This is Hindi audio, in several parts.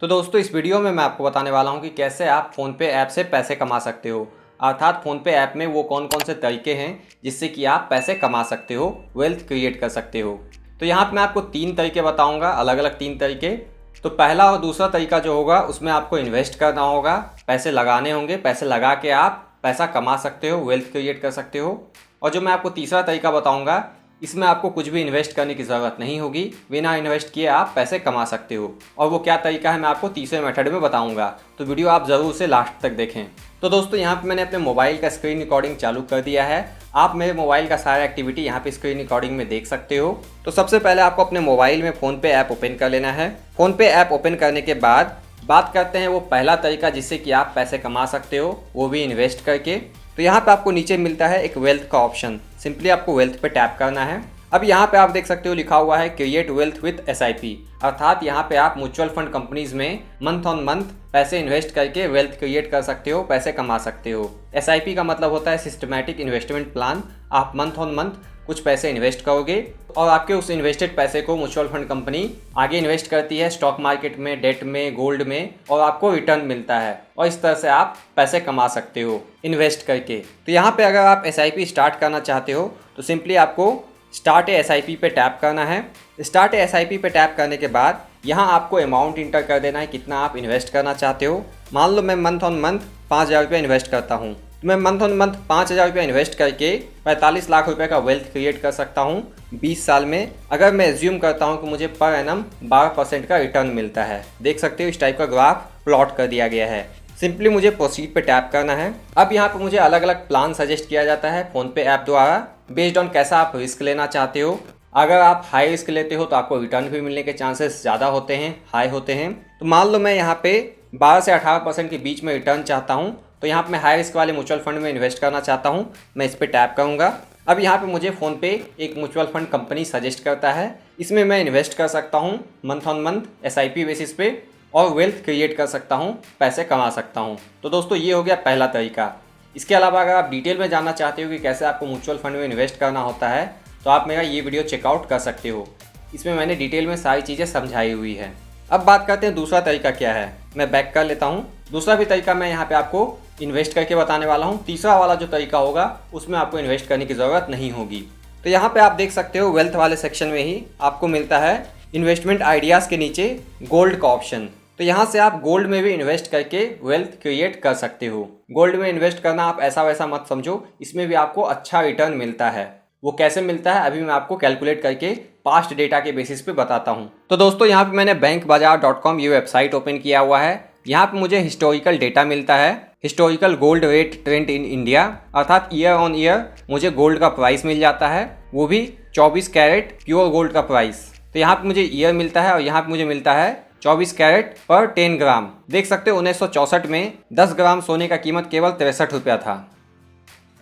तो दोस्तों इस वीडियो में मैं आपको बताने वाला हूं कि कैसे आप फ़ोनपे ऐप से पैसे कमा सकते हो। अर्थात फ़ोनपे ऐप में वो कौन कौन से तरीके हैं जिससे कि आप पैसे कमा सकते हो, वेल्थ क्रिएट कर सकते हो। तो यहाँ पे मैं आपको 3 तरीके बताऊंगा, अलग अलग 3 तरीके। तो पहला और दूसरा तरीका जो होगा उसमें आपको इन्वेस्ट करना होगा, पैसे लगाने होंगे, पैसे लगा के आप पैसा कमा सकते हो, वेल्थ क्रिएट कर सकते हो। और जो मैं आपको तीसरा तरीका बताऊँगा इसमें आपको कुछ भी इन्वेस्ट करने की ज़रूरत नहीं होगी, बिना इन्वेस्ट किए आप पैसे कमा सकते हो। और वो क्या तरीका है मैं आपको तीसरे मेथड में बताऊंगा, तो वीडियो आप ज़रूर से लास्ट तक देखें। तो दोस्तों यहाँ पे मैंने अपने मोबाइल का स्क्रीन रिकॉर्डिंग चालू कर दिया है। आप मेरे मोबाइल का सारा एक्टिविटी यहाँ पे स्क्रीन रिकॉर्डिंग में देख सकते हो। तो सबसे पहले आपको अपने मोबाइल में फ़ोनपे ऐप ओपन कर लेना है। फ़ोनपे ऐप ओपन करने के बाद बात करते हैं वो पहला तरीका जिससे कि आप पैसे कमा सकते हो, वो भी इन्वेस्ट करके। तो यहाँ पे आपको नीचे मिलता है एक वेल्थ का ऑप्शन, सिंपली आपको वेल्थ पे टैप करना है। अब यहाँ पे आप देख सकते हो लिखा हुआ है क्रिएट वेल्थ विथ SIP, अर्थात यहाँ पे आप म्यूचुअल फंड कंपनीज में मंथ ऑन मंथ पैसे इन्वेस्ट करके वेल्थ क्रिएट कर सकते हो, पैसे कमा सकते हो। SIP का मतलब होता है सिस्टमैटिक इन्वेस्टमेंट प्लान। आप मंथ ऑन मंथ कुछ पैसे इन्वेस्ट करोगे और आपके उस इन्वेस्टेड पैसे को म्यूचुअल फंड कंपनी आगे इन्वेस्ट करती है स्टॉक मार्केट में, डेट में, गोल्ड में, और आपको रिटर्न मिलता है। और इस तरह से आप पैसे कमा सकते हो इन्वेस्ट करके। तो यहाँ पे अगर आप SIP स्टार्ट करना चाहते हो तो सिंपली आपको स्टार्ट SIP पे टैप करना है। स्टार्ट SIP पे टैप करने के बाद यहाँ आपको अमाउंट इंटर कर देना है, कितना आप इन्वेस्ट करना चाहते हो। मान लो मैं मंथ ऑन मंथ 5,000 रुपये इन्वेस्ट करता हूँ, तो मैं मंथ ऑन मंथ 5,000 रुपये इन्वेस्ट करके 45 लाख रुपए का वेल्थ क्रिएट कर सकता हूँ 20 साल में, अगर मैं एज्यूम करता हूँ कि मुझे पर एनम 12% का रिटर्न मिलता है। देख सकते हो इस टाइप का ग्राफ प्लॉट कर दिया गया है। सिंपली मुझे प्रोसीड पे टैप करना है। अब यहाँ पे मुझे अलग अलग प्लान सजेस्ट किया जाता है फ़ोनपे ऐप द्वारा, बेस्ड ऑन कैसा आप रिस्क लेना चाहते हो। अगर आप हाई रिस्क लेते हो तो आपको रिटर्न भी मिलने के चांसेस ज़्यादा होते हैं, हाई होते हैं। तो मान लो मैं यहाँ पे 12 से 18% के बीच में रिटर्न चाहता हूँ, तो यहाँ पे मैं हाई रिस्क वाले म्यूचुअल फंड में इन्वेस्ट करना चाहता हूँ। मैं इस पर टैप करूँगा। अब यहाँ पे मुझे फ़ोनपे एक म्यूचुअल फंड कंपनी सजेस्ट करता है, इसमें मैं इन्वेस्ट कर सकता हूँ month on month SIP basis पे और वेल्थ क्रिएट कर सकता हूँ, पैसे कमा सकता हूँ। तो दोस्तों ये हो गया पहला तरीका। इसके अलावा अगर आप डिटेल में जानना चाहते हो कि कैसे आपको म्यूचुअल फंड में इन्वेस्ट करना होता है तो आप मेरा ये वीडियो चेकआउट कर सकते हो, इसमें मैंने डिटेल में सारी चीज़ें समझाई हुई है। अब बात करते हैं दूसरा तरीका क्या है। मैं बैक कर लेता हूँ। दूसरा भी तरीका मैं यहाँ पे आपको इन्वेस्ट करके बताने वाला हूँ। तीसरा वाला जो तरीका होगा उसमें आपको इन्वेस्ट करने की ज़रूरत नहीं होगी। तो यहाँ पे आप देख सकते हो वेल्थ वाले सेक्शन में ही आपको मिलता है इन्वेस्टमेंट आइडियाज़ के नीचे गोल्ड का ऑप्शन। तो यहाँ से आप गोल्ड में भी इन्वेस्ट करके वेल्थ क्रिएट कर सकते हो। गोल्ड में इन्वेस्ट करना आप ऐसा वैसा मत समझो, इसमें भी आपको अच्छा रिटर्न मिलता है। वो कैसे मिलता है अभी मैं आपको कैलकुलेट करके पास्ट डेटा के बेसिस पे बताता हूँ। तो दोस्तों यहाँ पे मैंने bankbazaar.com ये वेबसाइट ओपन किया हुआ है। यहाँ पे मुझे हिस्टोरिकल डेटा मिलता है, historical gold rate trend in India, अर्थात ईयर ऑन ईयर मुझे गोल्ड का प्राइस मिल जाता है, वो भी 24 कैरेट प्योर गोल्ड का प्राइस। तो यहाँ पे मुझे ईयर मिलता है और यहाँ पे मुझे मिलता है 24 कैरेट पर 10 ग्राम। देख सकते हो 1964 में 10 ग्राम सोने का कीमत केवल 63 रुपया था,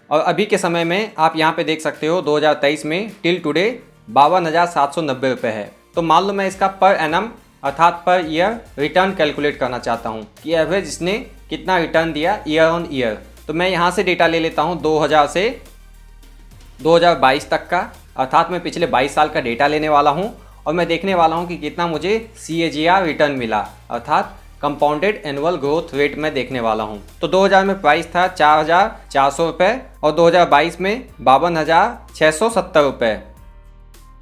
और अभी के समय में आप यहाँ पे देख सकते हो 2023 में टिल टुडे 52,790 रुपये है। तो मान लो मैं इसका पर एनम अर्थात पर ईयर रिटर्न कैलकुलेट करना चाहता हूँ कि एवरेज इसने कितना रिटर्न दिया ईयर ऑन ईयर। तो मैं यहाँ से डेटा ले लेता हूँ 2000 से 2022 तक का, अर्थात मैं पिछले 22 साल का डेटा लेने वाला हूँ और मैं देखने वाला हूँ कि कितना मुझे CAGR रिटर्न मिला, अर्थात कंपाउंडेड एनुअल ग्रोथ रेट में देखने वाला हूँ। तो 2000 में प्राइस था 4,400 रुपये और 2022 में 52,670 रुपये।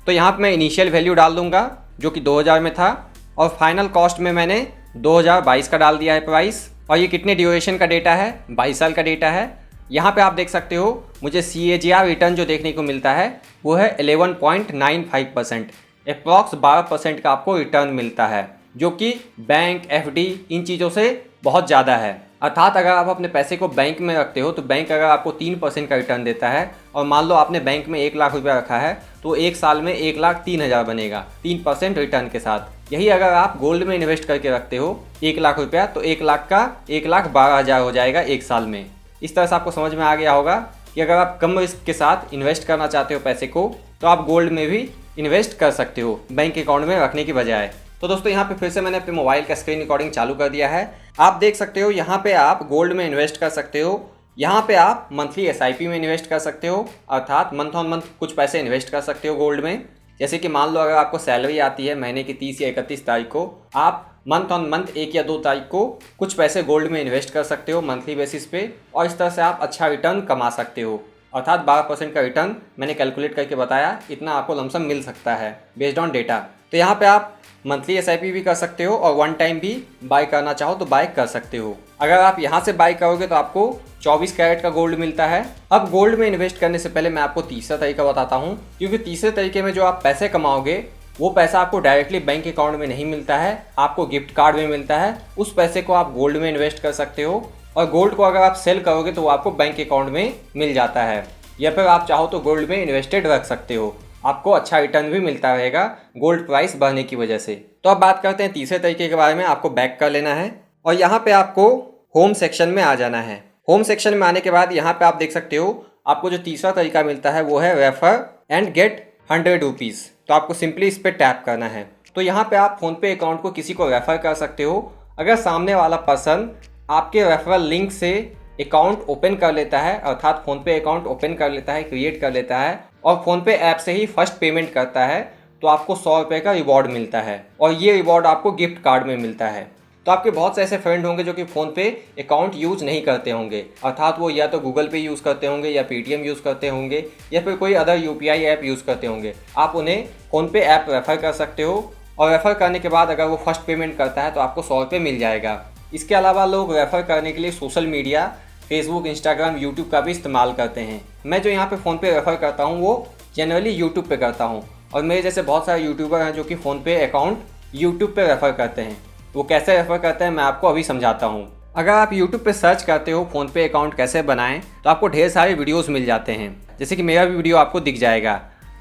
तो यहाँ पर मैं इनिशियल वैल्यू डाल दूँगा जो कि 2000 में था, और फाइनल कॉस्ट में मैंने 2022 का डाल दिया है प्राइस। और ये कितने ड्यूरेशन का डेटा है, 22 साल का डेटा है। यहाँ पे आप देख सकते हो मुझे CAGR रिटर्न जो देखने को मिलता है वो है 11.95%, अप्रॉक्स 12% का आपको रिटर्न मिलता है, जो कि बैंक, FD इन चीज़ों से बहुत ज़्यादा है। अर्थात अगर आप अपने पैसे को बैंक में रखते हो तो बैंक अगर आपको 3% का रिटर्न देता है, और मान लो आपने बैंक में 1 लाख रुपया रखा है तो एक साल में 1,03,000 बनेगा 3% रिटर्न के साथ। यही अगर आप गोल्ड में इन्वेस्ट करके रखते हो 1 लाख रुपया तो 1 लाख का 1,12,000 हो जाएगा एक साल में। इस तरह से आपको समझ में आ गया होगा कि अगर आप कम रिस्क के साथ इन्वेस्ट करना चाहते हो पैसे को तो आप गोल्ड में भी इन्वेस्ट कर सकते हो बैंक अकाउंट में रखने की बजाय। तो दोस्तों यहाँ पे फिर से मैंने अपने मोबाइल का स्क्रीन रिकॉर्डिंग चालू कर दिया है। आप देख सकते हो यहाँ पे आप गोल्ड में इन्वेस्ट कर सकते हो, यहाँ पे आप मंथली SIP में इन्वेस्ट कर सकते हो, अर्थात मंथ ऑन मंथ कुछ पैसे इन्वेस्ट कर सकते हो गोल्ड में। जैसे कि मान लो अगर आपको सैलरी आती है महीने की 30 या 31 तारीख को, आप मंथ ऑन मंथ 1 या 2 तारीख को कुछ पैसे गोल्ड में इन्वेस्ट कर सकते हो मंथली बेसिस पे, और इस तरह से आप अच्छा रिटर्न कमा सकते हो। अर्थात 12% का रिटर्न मैंने कैलकुलेट करके बताया, इतना आपको लमसम मिल सकता है बेस्ड ऑन डेटा। तो यहाँ पे आप मंथली SIP भी कर सकते हो और वन टाइम भी बाय करना चाहो तो बाय कर सकते हो। अगर आप यहाँ से बाय करोगे तो आपको 24 कैरेट का गोल्ड मिलता है। अब गोल्ड में इन्वेस्ट करने से पहले मैं आपको तीसरा तरीका बताता हूँ, क्योंकि तीसरे तरीके में जो आप पैसे कमाओगे वो पैसा आपको डायरेक्टली बैंक अकाउंट में नहीं मिलता है, आपको गिफ्ट कार्ड में मिलता है। उस पैसे को आप गोल्ड में इन्वेस्ट कर सकते हो, और गोल्ड को अगर आप सेल करोगे तो वो आपको बैंक अकाउंट में मिल जाता है, या फिर आप चाहो तो गोल्ड में इन्वेस्टेड रख सकते हो, आपको अच्छा रिटर्न भी मिलता रहेगा गोल्ड प्राइस बढ़ने की वजह से। तो अब बात करते हैं तीसरे तरीके के बारे में। आपको बैक कर लेना है और यहाँ पे आपको होम सेक्शन में आ जाना है। होम सेक्शन में आने के बाद यहाँ पे आप देख सकते हो आपको जो तीसरा तरीका मिलता है वो है रेफर एंड गेट 100 रुपीज़। तो आपको सिंपली इस पर टैप करना है। तो यहाँ पे आप फ़ोनपे अकाउंट को किसी को रेफ़र कर सकते हो। अगर सामने वाला पर्सन आपके रेफरल लिंक से अकाउंट ओपन कर लेता है, अर्थात फ़ोनपे अकाउंट ओपन कर लेता है, क्रिएट कर लेता है और फ़ोनपे ऐप से ही फर्स्ट पेमेंट करता है, तो आपको 100 रुपये का रिवॉर्ड मिलता है, और ये रिवॉर्ड आपको गिफ्ट कार्ड में मिलता है। तो आपके बहुत से ऐसे फ्रेंड होंगे जो कि फ़ोनपे अकाउंट यूज़ नहीं करते होंगे, अर्थात वो या तो गूगल पे यूज़ करते होंगे या पेटीएम यूज़ करते होंगे या फिर कोई अदर UPI ऐप यूज़ करते होंगे। आप उन्हें फ़ोनपे ऐप रेफ़र कर सकते हो, और रेफ़र करने के बाद अगर वो फर्स्ट पेमेंट करता है तो आपको 100 रुपये मिल जाएगा। इसके अलावा लोग रेफ़र करने के लिए social media, Facebook, Instagram, YouTube का भी इस्तेमाल करते हैं। मैं जो यहाँ पे फ़ोनपे रेफ़र करता हूँ वो जनरली यूट्यूब पे करता हूँ, और मेरे जैसे बहुत सारे यूट्यूबर हैं जो कि फ़ोनपे अकाउंट यूट्यूब पे रेफ़र करते हैं। वो कैसे रेफ़र करते हैं मैं आपको अभी समझाता हूँ। अगर आप यूट्यूब पे सर्च करते हो फ़ोनपे अकाउंट कैसे बनाएं तो आपको ढेर सारे वीडियोज़ मिल जाते हैं, जैसे कि मेरा भी वीडियो आपको दिख जाएगा।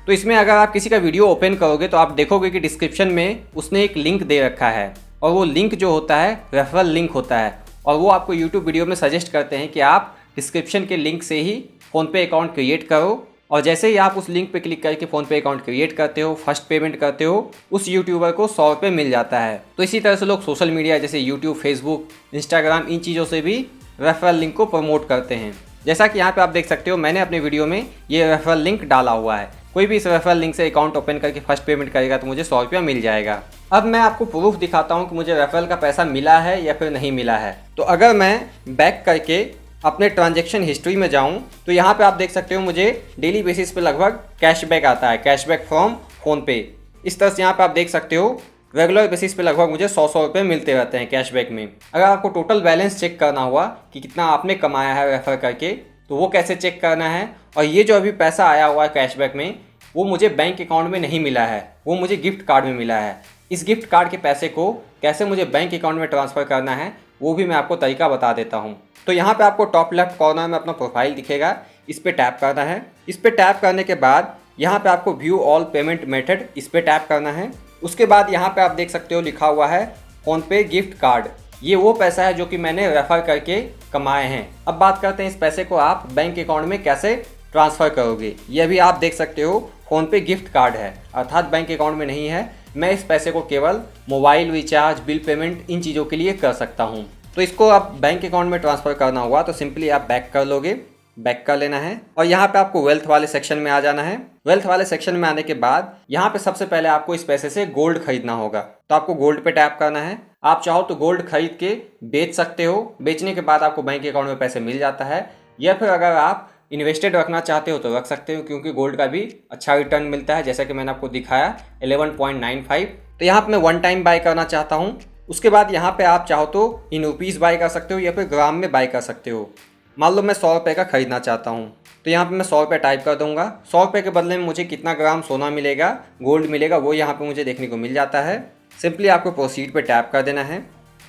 तो इसमें अगर आप किसी का वीडियो ओपन करोगे तो आप देखोगे कि डिस्क्रिप्शन में उसने एक लिंक दे रखा है, और वो लिंक जो होता है रेफरल लिंक होता है, और वो आपको यूट्यूब वीडियो में सजेस्ट करते हैं कि आप डिस्क्रिप्शन के लिंक से ही फ़ोनपे अकाउंट क्रिएट करो, और जैसे ही आप उस लिंक पे क्लिक करके फ़ोनपे अकाउंट क्रिएट करते हो, फर्स्ट पेमेंट करते हो, उस यूट्यूबर को 100 रुपये मिल जाता है। तो इसी तरह से लोग सोशल मीडिया जैसे यूट्यूब, फेसबुक, इंस्टाग्राम, इन चीज़ों से भी रेफरल लिंक को प्रमोट करते हैं। जैसा कि यहाँ पे आप देख सकते हो मैंने अपने वीडियो में ये रेफरल लिंक डाला हुआ है। कोई भी इस रेफरल लिंक से अकाउंट ओपन करके फर्स्ट पेमेंट करेगा तो मुझे 100 रुपया मिल जाएगा। अब मैं आपको प्रूफ दिखाता हूँ कि मुझे रेफरल का पैसा मिला है या फिर नहीं मिला है। तो अगर मैं बैक करके अपने ट्रांजैक्शन हिस्ट्री में जाऊं तो यहाँ पे आप देख सकते हो मुझे डेली बेसिस पे लगभग कैशबैक आता है, कैशबैक फ्रॉम फ़ोनपे। इस तरह से यहाँ पे आप देख सकते हो रेगुलर बेसिस पे लगभग मुझे 100 रुपये मिलते रहते हैं कैशबैक में। अगर आपको टोटल बैलेंस चेक करना हुआ कि कितना आपने कमाया है रेफ़र करके, तो वो कैसे चेक करना है, और ये जो अभी पैसा आया हुआ है कैशबैक में वो मुझे बैंक अकाउंट में नहीं मिला है, वो मुझे गिफ्ट कार्ड में मिला है। इस गिफ्ट कार्ड के पैसे को कैसे मुझे बैंक अकाउंट में ट्रांसफ़र करना है वो भी मैं आपको तरीका बता देता हूँ। तो यहाँ पे आपको टॉप लेफ्ट कॉर्नर में अपना प्रोफाइल दिखेगा, इस पर टैप करना है। इस पर टैप करने के बाद यहाँ पे आपको व्यू ऑल पेमेंट मेथड, इस पर टैप करना है। उसके बाद यहाँ पे आप देख सकते हो लिखा हुआ है फ़ोनपे गिफ्ट कार्ड। ये वो पैसा है जो कि मैंने रेफ़र करके कमाए हैं। अब बात करते हैं इस पैसे को आप बैंक अकाउंट में कैसे ट्रांसफ़र करोगे। ये भी आप देख सकते हो फ़ोनपे गिफ्ट कार्ड है, अर्थात बैंक अकाउंट में नहीं है। मैं इस पैसे को केवल मोबाइल रिचार्ज, बिल पेमेंट, इन चीज़ों के लिए कर सकता हूँ। तो इसको आप बैंक अकाउंट में ट्रांसफ़र करना हुआ तो सिंपली आप बैक कर लोगे, बैक कर लेना है, और यहाँ पे आपको वेल्थ वाले सेक्शन में आ जाना है। वेल्थ वाले सेक्शन में आने के बाद यहाँ पे सबसे पहले आपको इस पैसे से गोल्ड खरीदना होगा, तो आपको गोल्ड पे टैप करना है। आप चाहो तो गोल्ड खरीद के बेच सकते हो, बेचने के बाद आपको बैंक अकाउंट में पैसे मिल जाता है, या फिर अगर आप इन्वेस्टेड रखना चाहते हो तो रख सकते हो, क्योंकि गोल्ड का भी अच्छा रिटर्न मिलता है, जैसा कि मैंने आपको दिखाया 11.95। तो यहाँ पे मैं वन टाइम बाय करना चाहता हूँ। उसके बाद यहाँ पे आप चाहो तो इन रुपीज़ बाय कर सकते हो या फिर ग्राम में बाय कर सकते हो। मान लो मैं 100 रुपये का ख़रीदना चाहता हूँ, तो यहाँ पे मैं 100 रुपये टाइप कर दूँगा। 100 रुपये के बदले में मुझे कितना ग्राम सोना मिलेगा, गोल्ड मिलेगा, वो यहाँ पे मुझे देखने को मिल जाता है। सिंपली आपको प्रोसीड पे टैप कर देना है।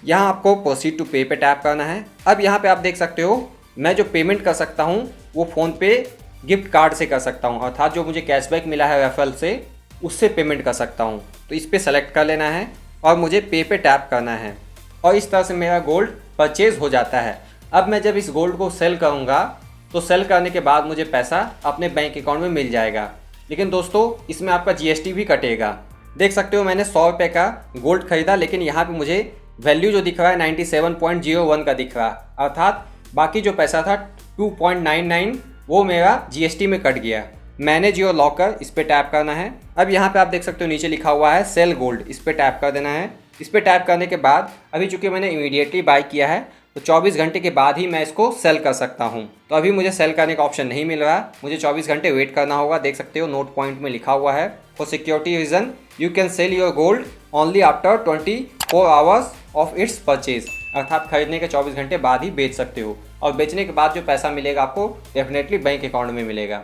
यहाँ आपको प्रोसीड टू पे पे टैप करना है। अब यहाँ पे आप देख सकते हो मैं जो पेमेंट कर सकता हूँ वो फ़ोनपे गिफ्ट कार्ड से कर सकता हूँ, अर्थात जो मुझे कैशबैक मिला है रेफरल से उससे पेमेंट कर सकता हूँ। तो इस पर सेलेक्ट कर लेना है और मुझे पे पे टैप करना है, और इस तरह से मेरा गोल्ड परचेज़ हो जाता है। अब मैं जब इस गोल्ड को सेल करूँगा तो सेल करने के बाद मुझे पैसा अपने बैंक अकाउंट में मिल जाएगा। लेकिन दोस्तों इसमें आपका GST भी कटेगा। देख सकते हो मैंने 100 रुपये का गोल्ड खरीदा, लेकिन यहाँ पे मुझे वैल्यू जो दिख रहा है 97.01 का दिख रहा, अर्थात बाकी जो पैसा था 2.99 वो मेरा GST में कट गया। मैनेज योर लॉकर, इस पर टैप करना है। अब यहाँ पे आप देख सकते हो नीचे लिखा हुआ है सेल गोल्ड, इस पर टैप कर देना है। इस पर टैप करने के बाद अभी चूंकि मैंने इमीडिएटली बाय किया है तो 24 घंटे के बाद ही मैं इसको सेल कर सकता हूँ। तो अभी मुझे सेल करने का ऑप्शन नहीं मिल रहा, मुझे 24 घंटे वेट करना होगा। देख सकते हो नोट पॉइंट में लिखा हुआ है, for security reason you can sell your gold only after 24 hours of its purchase, अर्थात खरीदने के 24 घंटे बाद ही बेच सकते हो। और बेचने के बाद जो पैसा मिलेगा आपको डेफिनेटली बैंक अकाउंट में मिलेगा।